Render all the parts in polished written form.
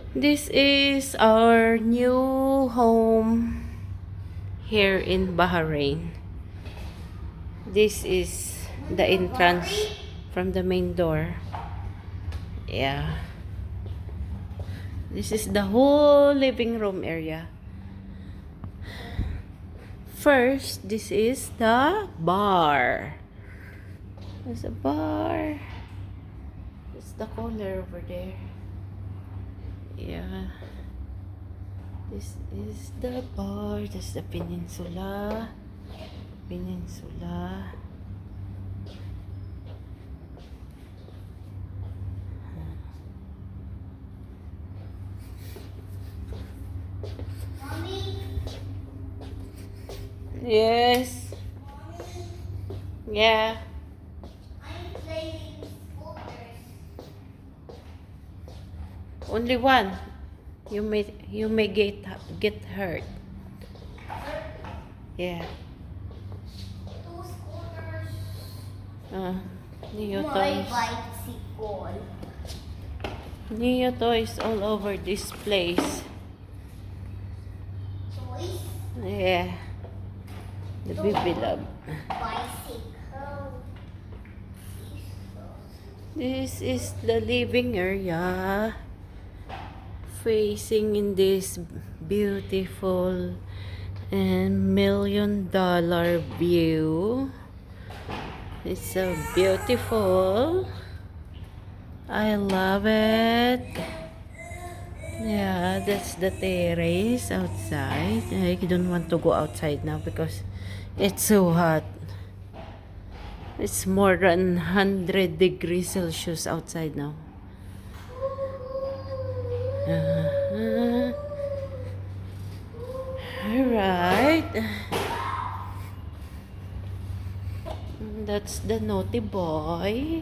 This is our new home here in Bahrain. This is the entrance from the main door. Yeah. This is the whole living room area. First, this is the bar. There's a bar. It's the corner over there. Yeah. This is the bar. That's the peninsula. Peninsula. Yes. Yeah. I'm playing scooters. Only one. You may get hurt. Yeah. Two scooters. Neo My toys. bicycle. Neo toys all over this place. Toys. Yeah. The baby love. Bicycle. This is the living area. Facing in this beautiful and $1,000,000 view. It's so beautiful. I love it. Yeah, that's the terrace outside. I don't want to go outside now because it's so hot. It's more than 100 degrees Celsius outside now. Alright. That's the naughty boy.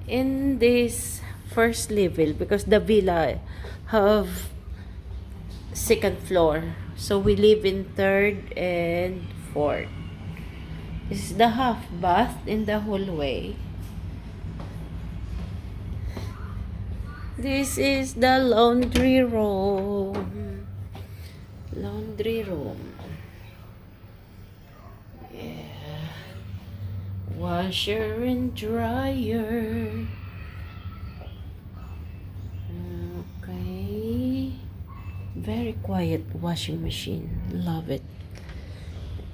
In this first level, because the villa have second floor, so we live in third and fourth. This is the half bath in the hallway. This is the laundry room. Laundry room. Yeah. Washer and dryer. Okay. Very quiet washing machine. Love it.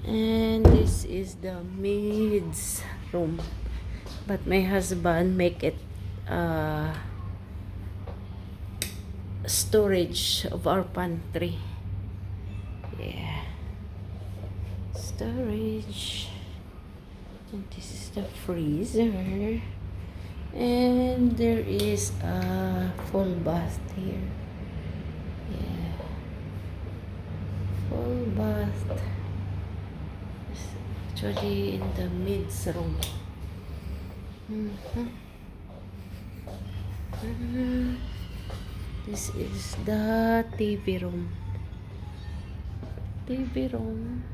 And this is the maid's room. But my husband make it storage of our pantry. Yeah. Storage. And this is the freezer. And there is a full bath here. Yeah. Full bath. It's actually in the mid's room. This is the TV room. TV room.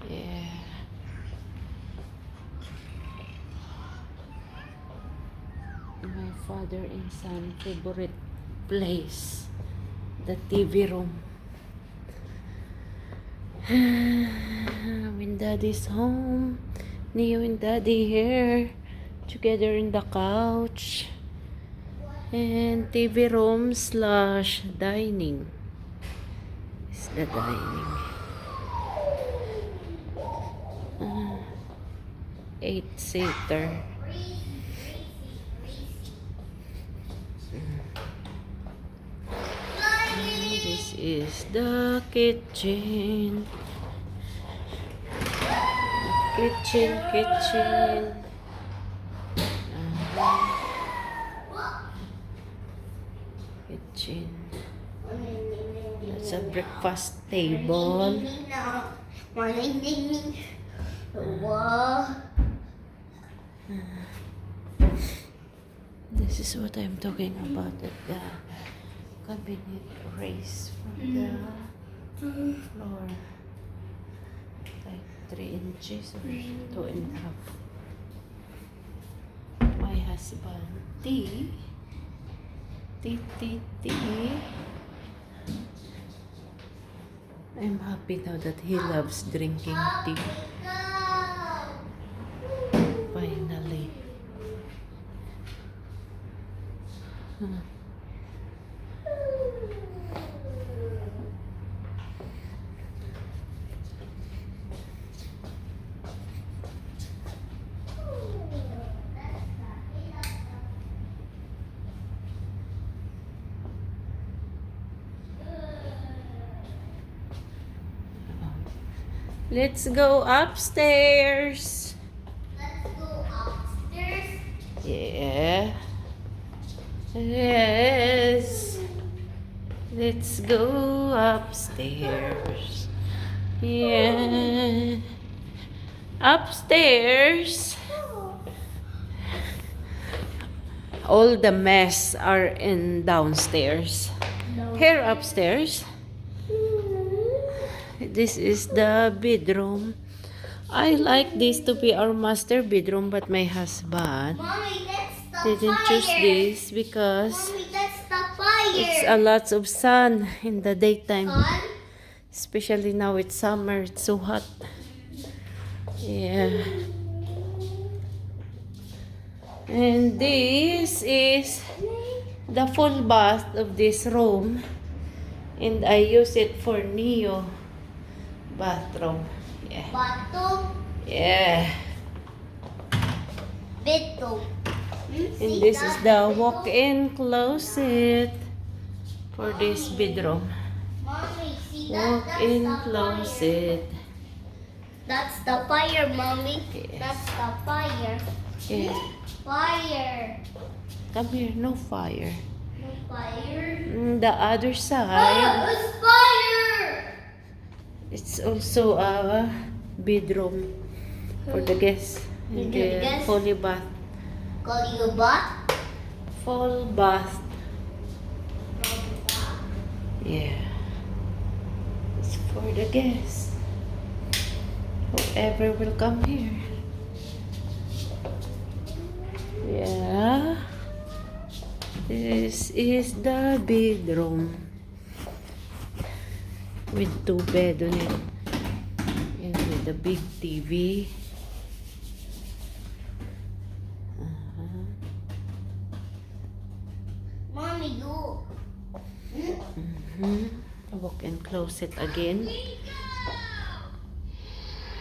Yeah. My father and son favorite place. The TV room. When daddy's home, Neo and daddy here together in the couch. And TV room slash dining. It's the dining. 8-seater. This is the kitchen. Kitchen. Kitchen. That's a breakfast table. This is what I'm talking about. That the cabinet raised from the floor, like 3 inches or 2.5. husband tea. Tea, tea, tea. I'm happy now that he loves drinking tea. Finally. Huh. Let's go upstairs. Let's go upstairs. Yeah. Yes. Let's go upstairs. Yeah. Upstairs. All the mess are in downstairs. Here upstairs. This is the bedroom. I like this to be our master bedroom, but my husband Mommy, that's the didn't fire. choose this because Mommy, that's the fire. it's a lot of sun in the daytime. Sun? Especially now it's summer, it's so hot. Yeah. And this is the full bath of this room. And I use it for Neo bathroom. Yeah. Bathroom. Yeah. Bedroom. And this is the walk-in closet for this bedroom. Mommy, see that? Walk-in That's the fire. closet. That's the fire, Mommy. Yes. That's the fire. Yeah. Fire. Come here, no fire. No fire. The other Oh, side, it's fire. it's also a bedroom for the guests. And For the the guests? fully bath. Call you bath. Full bath. Yeah. It's for the guests. Whoever will come here. Yeah. This is the bedroom. With 2 beds on it. And with the big TV. Mommy, look. Walk-in closet again.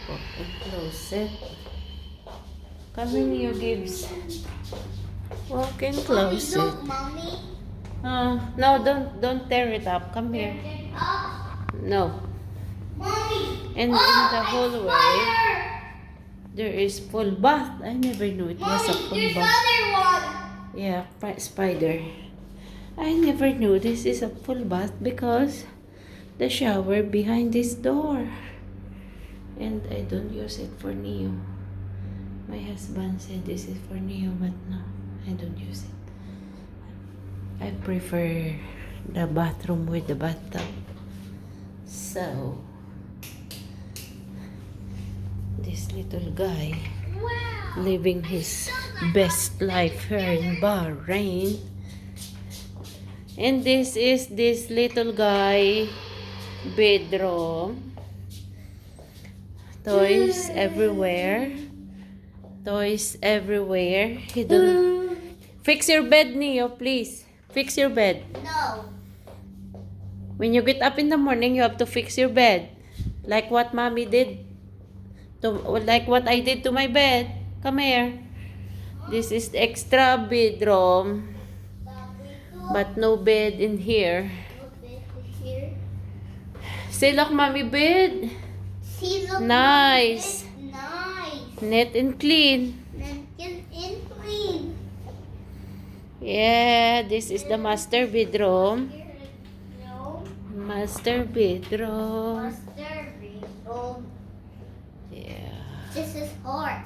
Walk-in closet. Come in, you Gibbs. Walk-in Mommy, closet. look, Mommy. No, don't tear it up. Come here. Turn it up. No. Mommy. And in the it's hallway, fire. there is full bath. I never knew it was a Mommy, full there's bath. other one. Yeah, spider. I never knew this is a full bath because the shower behind this door. And I don't use it for Neo. My husband said this is for Neo, but no, I don't use it. I prefer the bathroom with the bathtub. So, this little guy Wow. living his best life here in Bahrain. And this is this little guy bedroom. Toys everywhere. Toys everywhere. He don't fix your bed, Neo, please. Fix your bed. No. When you get up in the morning, you have to fix your bed. Like what mommy did. Like what I did to my bed. Come here. This is the extra bedroom. But no bed in here. Here. Say, look, mommy bed. See, look. Nice. It's nice. Neat and clean. And clean. Yeah, this is the master bedroom. Here, no. Master bedroom. Master bedroom. Yeah. This is hard.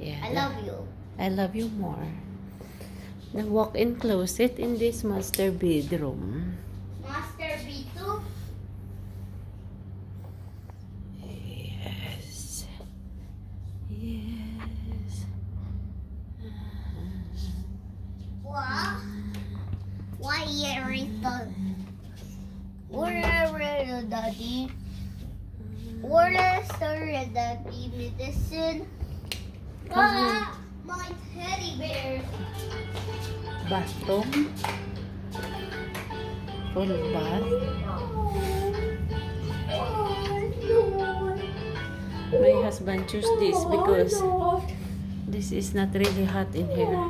Yeah. I love you. I love you more. The walk-in closet in this master bedroom. Master bedroom. Yes. Yes. Daddy. Or let's start with Daddy medicine. Ah, my teddy bear. Bathroom. Full bath. My husband choose this because this is not really hot in here.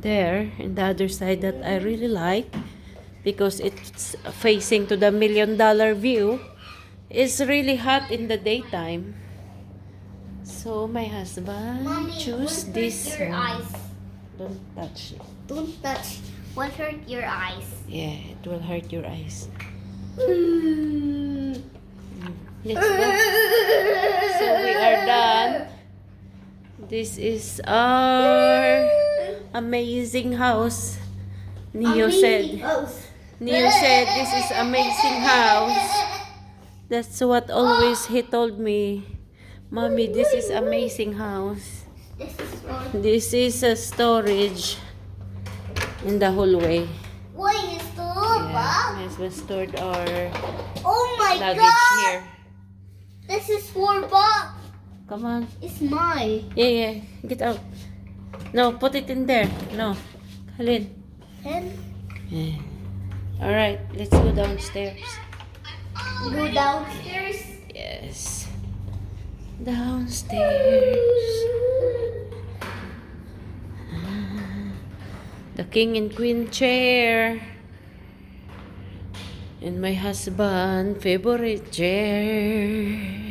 There, in the other side that I really like because it's facing to the $1 million view, is really hot in the daytime. So my husband Mommy, choose won't this hurt your one. eyes. Don't touch it. Don't touch. Won't hurt your eyes. Yeah, it will hurt your eyes. Mm. Let's go. So we are done. This is our amazing house. Neo said this is amazing house. That's what always he told me. Mommy, this is amazing house. This is for This is a storage in the hallway. what is the Yeah, box? my husband stored our Oh my luggage god! here. This is for box. Come on. It's mine. Yeah. Get out. No, put it in there. No. Halin. And Yeah. Alright, let's go downstairs. go downstairs. Yes. Downstairs. The king and queen chair. And my husband favorite chair.